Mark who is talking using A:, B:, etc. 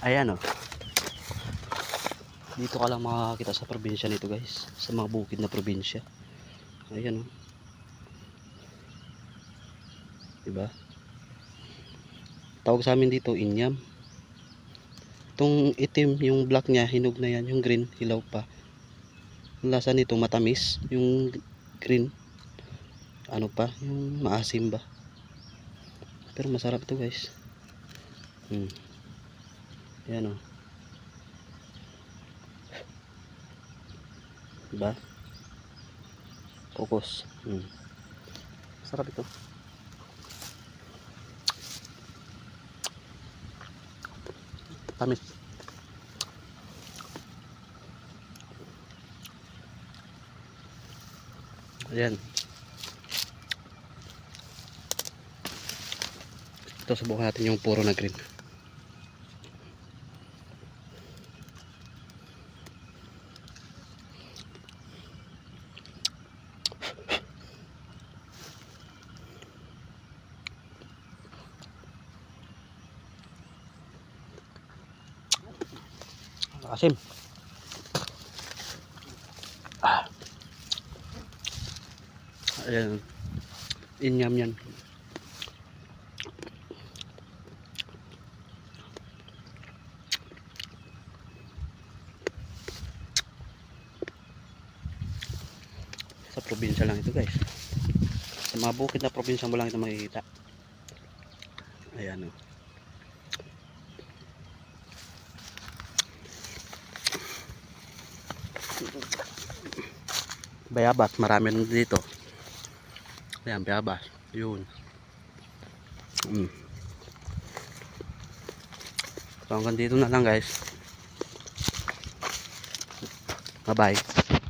A: Ayan o. Dito ka lang makakita sa probinsya nito guys. Sa mga bukid na probinsya. Ayan o. Diba? Tawag sa amin dito inyam. Itong itim, yung black niya, hinog na yan. Yung green, hilaw pa. Ang lasa nito matamis. Yung green, ano pa, yung maasim ba. Pero masarap ito guys. Ayan o. Diba? Focus. Sarap ito. Tamis. Ayan. Ito subukan natin yung puro na green. Asim. Ayan. Inyam yan. Sa probinsya lang ito guys. Sa mga bukid na probinsya mo lang ito makikita. Ayan o. Bayabas, marami rin dito. Ayan, bayabas. Yun. So hanggang dito na lang guys. Bye bye.